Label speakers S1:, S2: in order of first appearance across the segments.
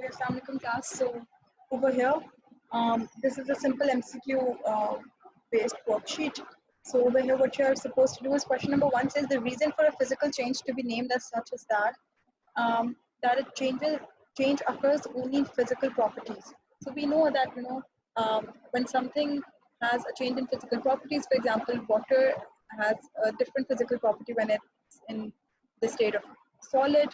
S1: Assalamualaikum class. So over here, this is a simple MCQ based worksheet. So over here, what you are supposed to do is question number one says the reason for a physical change to be named as such is that change occurs only in physical properties. So we know that when something has a change in physical properties, for example, water has a different physical property when it's in the state of solid,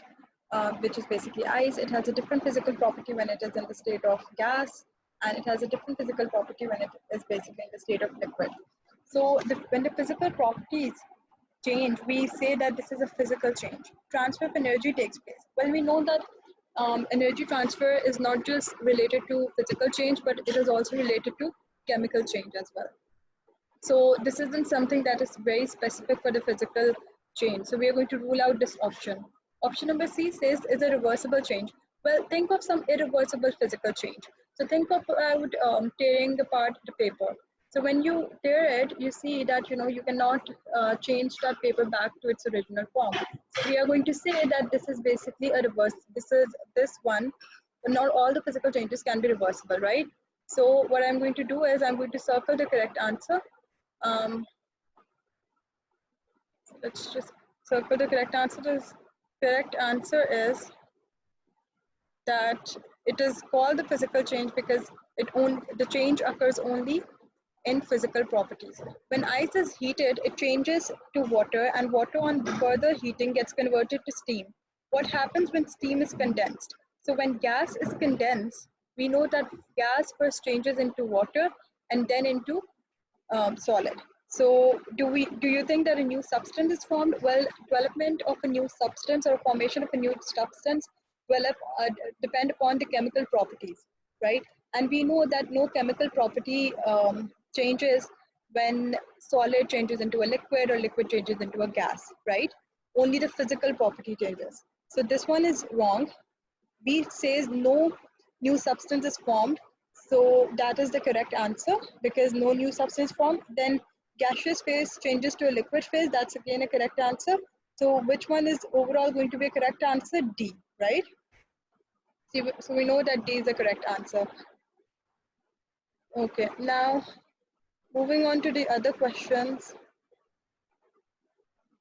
S1: which is basically ice. It has a different physical property when it is in the state of gas, and it has a different physical property when it is basically in the state of liquid. So when the physical properties change, we say that this is a physical change. Transfer of energy takes place. Well, we know that energy transfer is not just related to physical change, but it is also related to chemical change as well. So this isn't something that is very specific for the physical change. So we are going to rule out this option. Option number C says is a reversible change. Well, think of some irreversible physical change. So think of tearing apart the paper. So when you tear it, you see that you cannot change that paper back to its original form. So we are going to say that this is basically a reverse. This one, but not all the physical changes can be reversible, right? So what I'm going to do is I'm going to circle the correct answer. Let's just circle the correct answer. Correct answer is that it is called the physical change because the change occurs only in physical properties. When ice is heated, it changes to water, and water on further heating gets converted to steam. What happens when steam is condensed? So when gas is condensed, we know that gas first changes into water and then into solid. So do you think that a new substance is formed? Well, development of a new substance or formation of a new substance will depend upon the chemical properties, right? And we know that no chemical property changes when solid changes into a liquid or liquid changes into a gas, right? Only the physical property changes. So this one is wrong. B says no new substance is formed. So that is the correct answer because no new substance formed. Then gaseous phase changes to a liquid phase. That's again a correct answer. So which one is overall going to be a correct answer? D, right? So we know that D is the correct answer. Okay, now moving on to the other questions.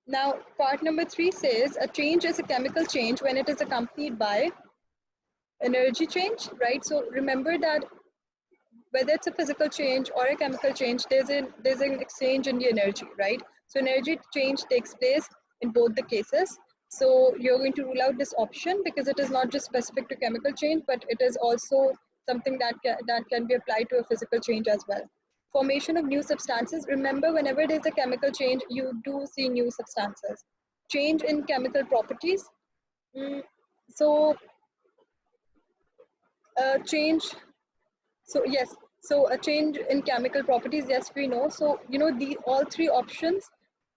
S1: Now, part number 3 says a change is a chemical change when it is accompanied by energy change, right? So remember that whether it's a physical change or a chemical change, there's an exchange in the energy, right? So energy change takes place in both the cases. So you're going to rule out this option because it is not just specific to chemical change, but it is also something that can be applied to a physical change as well. Formation of new substances. Remember, whenever there's a chemical change, you do see new substances. Change in chemical properties. So change. So yes, so a change in chemical properties, yes, we know. So the all three options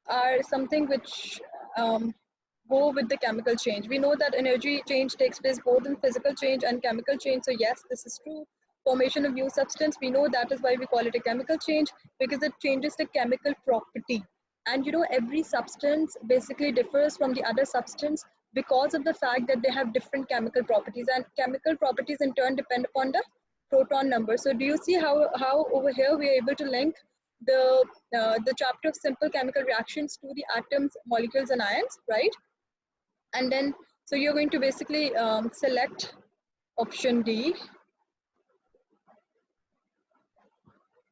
S1: are something which go with the chemical change. We know that energy change takes place both in physical change and chemical change. So yes, this is true. Formation of new substance, we know that is why we call it a chemical change because it changes the chemical property. And every substance basically differs from the other substance because of the fact that they have different chemical properties, and chemical properties in turn depend upon the proton number. So do you see how over here we are able to link the chapter of simple chemical reactions to the atoms, molecules, and ions, right? And then so you're going to basically select option D.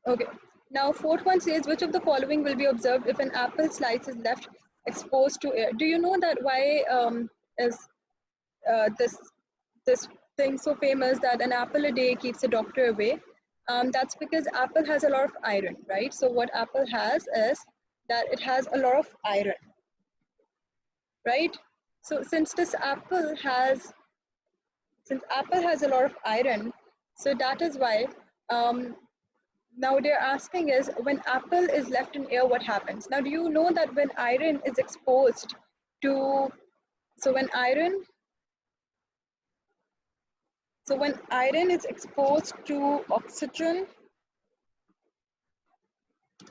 S1: Okay. Now fourth one says which of the following will be observed if an apple slice is left exposed to air? Do you know that why is this thing so famous that an apple a day keeps the doctor away? That's because apple has a lot of iron, right? So what apple has is that it has a lot of iron, right? So since apple has a lot of iron, so that is why now they're asking is when apple is left in air, what happens? Now do you know that when iron is exposed to when iron is exposed to oxygen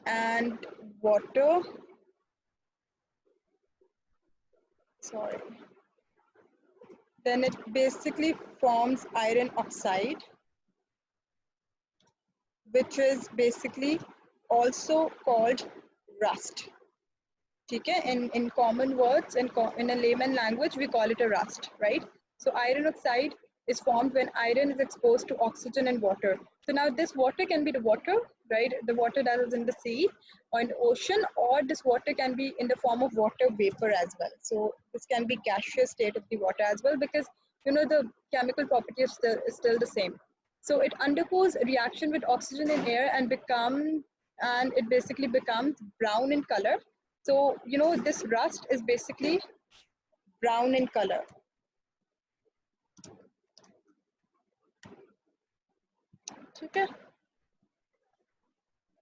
S1: and water, sorry, then it basically forms iron oxide, which is basically also called rust. Okay? In common words, in a layman language, we call it a rust, right? So iron oxide is formed when iron is exposed to oxygen and water. So now this water can be the water, right? The water that is in the sea or in the ocean, or this water can be in the form of water vapor as well. So this can be gaseous state of the water as well, because the chemical property is still the same. So it undergoes a reaction with oxygen and air and it basically becomes brown in color. So, this rust is basically brown in color. Okay.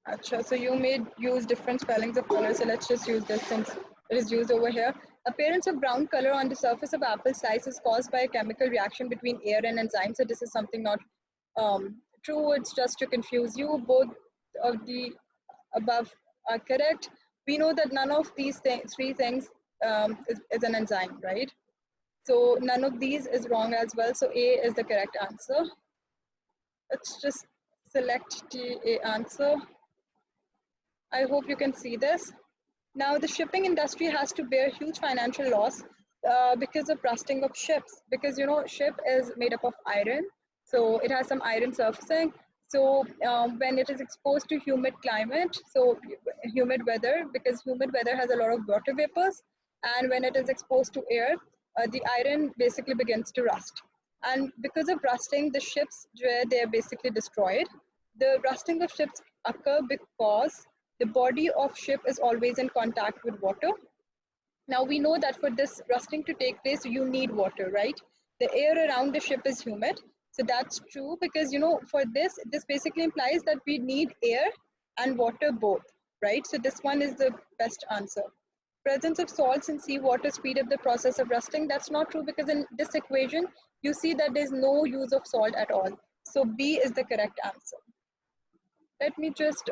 S1: Achha, so you may use different spellings of color, so let's just use this since it is used over here. Appearance of brown color on the surface of apple slice is caused by a chemical reaction between air and enzyme. So this is something not true, it's just to confuse you. Both of the above are correct. We know that none of these three things is an enzyme, right? So none of these is wrong as well. So A is the correct answer. Let's just select the A answer. I hope you can see this. Now the shipping industry has to bear huge financial loss because of rusting of ships. Because ship is made up of iron, so it has some iron surfacing. So when it is exposed to humid climate, so humid weather, because humid weather has a lot of water vapors, and when it is exposed to air, the iron basically begins to rust. And because of rusting, the ships where they are basically destroyed. The rusting of ships occur because the body of ship is always in contact with water. Now we know that for this rusting to take place, you need water, right? The air around the ship is humid. So that's true because, for this basically implies that we need air and water both, right? So this one is the best answer. Presence of salts in seawater speed up the process of rusting. That's not true because in this equation, you see that there's no use of salt at all. So B is the correct answer. Let me just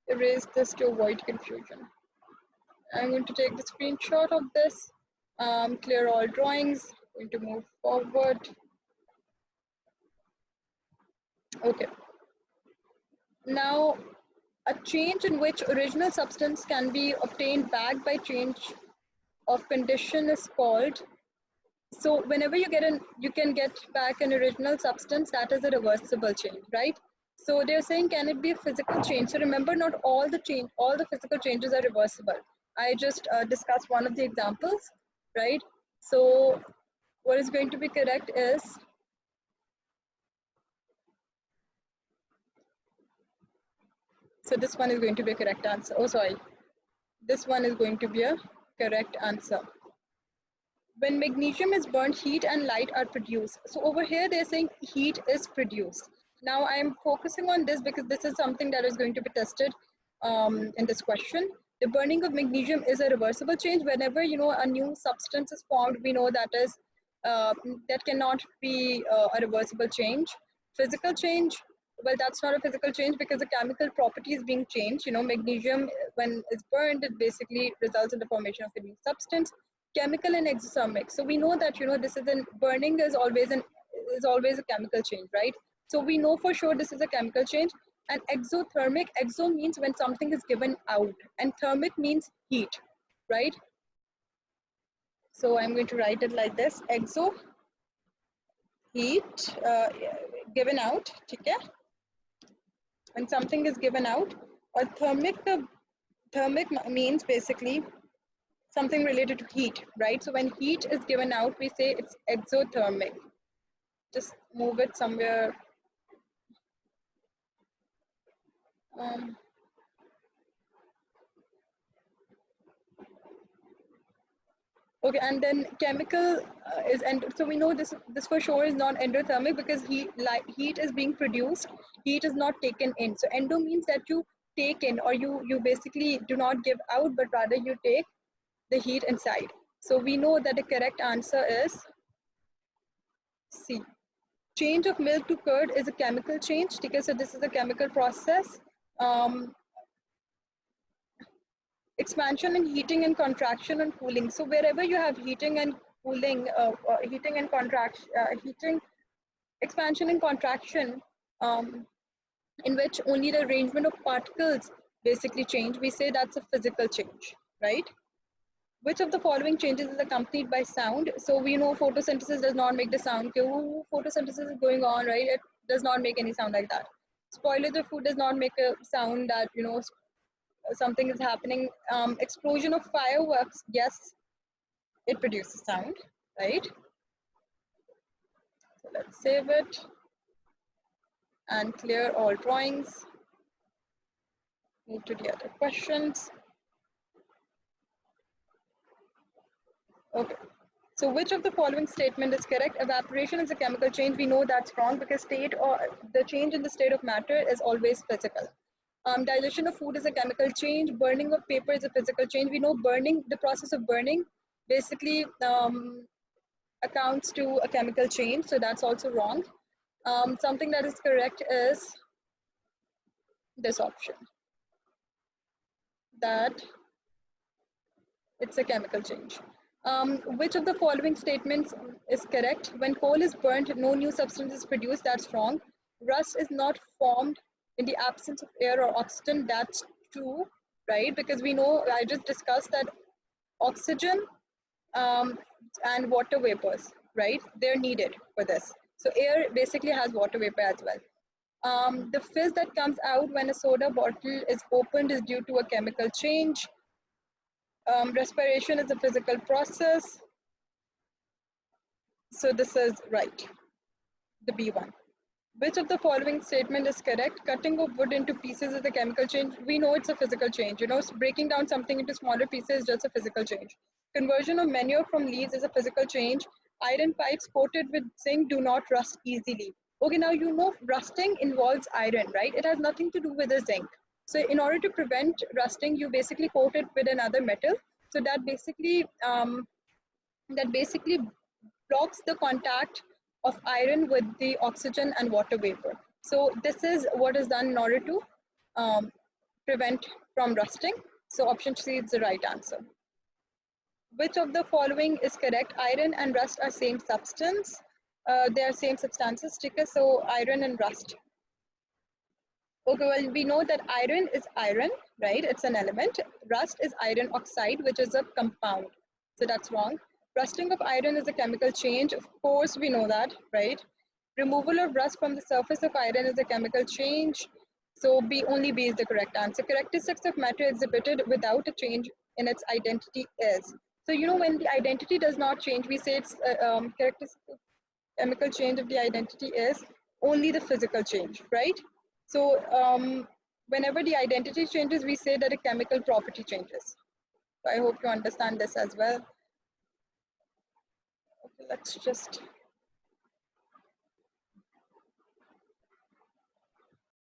S1: erase this to avoid confusion. I'm going to take the screenshot of this, clear all drawings, going to move forward. Okay. Now, a change in which original substance can be obtained back by change of condition is called. So whenever you can get back an original substance, that is a reversible change, right? So they're saying, can it be a physical change? So remember, not all the physical changes are reversible. I just discussed one of the examples, right? So what is going to be correct is, so this one is going to be a correct answer. Oh, sorry. This one is going to be a correct answer. When magnesium is burnt, heat and light are produced. So over here, they're saying heat is produced. Now I'm focusing on this because this is something that is going to be tested in this question. The burning of magnesium is a reversible change. Whenever a new substance is formed, we know that is that cannot be a reversible change. Physical change, well, that's not a physical change because the chemical property is being changed. Magnesium, when it's burned, it basically results in the formation of a new substance. Chemical and exothermic. So we know that this is burning is always a chemical change, right? So we know for sure this is a chemical change. And exothermic, exo means when something is given out, and thermic means heat, right? So I'm going to write it like this: exo, heat, given out, okay? When something is given out. Or thermic means basically something related to heat, right? So when heat is given out, we say it's exothermic. Just move it somewhere. Okay, and then chemical is, and so we know this for sure is not endothermic because heat is being produced, heat is not taken in. So endo means that you take in, or you basically do not give out, but rather you take the heat inside. So we know that the correct answer is C. Change of milk to curd is a chemical change. Okay, so this is a chemical process. Expansion and heating and contraction and cooling. So wherever you have heating and cooling, heating and contraction, heating, expansion and contraction, in which only the arrangement of particles basically change, we say that's a physical change, right? Which of the following changes is accompanied by sound? So we know photosynthesis does not make the sound. Photosynthesis is going on, right? It does not make any sound like that. Spoilage of food does not make a sound that, something is happening. Explosion of fireworks, yes, it produces sound, right? So let's save it and clear all drawings. Move to the other questions. Okay. So which of the following statement is correct? Evaporation is a chemical change. We know that's wrong because state or the change in the state of matter is always physical. Digestion of food is a chemical change. Burning of paper is a physical change. We know burning, the process of burning basically accounts to a chemical change. So that's also wrong. Something that is correct is this option, that it's a chemical change. Which of the following statements is correct? When coal is burnt, no new substance is produced. That's wrong. Rust is not formed in the absence of air or oxygen. That's true, right? Because we know, I just discussed that oxygen and water vapors, right? They're needed for this. So air basically has water vapor as well. The fizz that comes out when a soda bottle is opened is due to a chemical change. Respiration is a physical process. So this is right, the B one. Which of the following statement is correct? Cutting of wood into pieces is a chemical change. We know it's a physical change. Breaking down something into smaller pieces is just a physical change. Conversion of manure from leaves is a physical change. Iron pipes coated with zinc do not rust easily. Okay, now rusting involves iron, right? It has nothing to do with the zinc. So in order to prevent rusting, you basically coat it with another metal. So that basically blocks the contact of iron with the oxygen and water vapor. So this is what is done in order to prevent from rusting. So option C is the right answer. Which of the following is correct? Iron and rust are same substance. They are same substances. Sticker, so iron and rust. Okay, well, we know that iron is iron, right? It's an element. Rust is iron oxide, which is a compound. So that's wrong. Rusting of iron is a chemical change. Of course, we know that, right? Removal of rust from the surface of iron is a chemical change. So only B is the correct answer. Characteristics of matter exhibited without a change in its identity is. So, when the identity does not change, we say it's characteristic of chemical change of the identity is only the physical change, right? So whenever the identity changes, we say that a chemical property changes. So I hope you understand this as well. Okay, let's just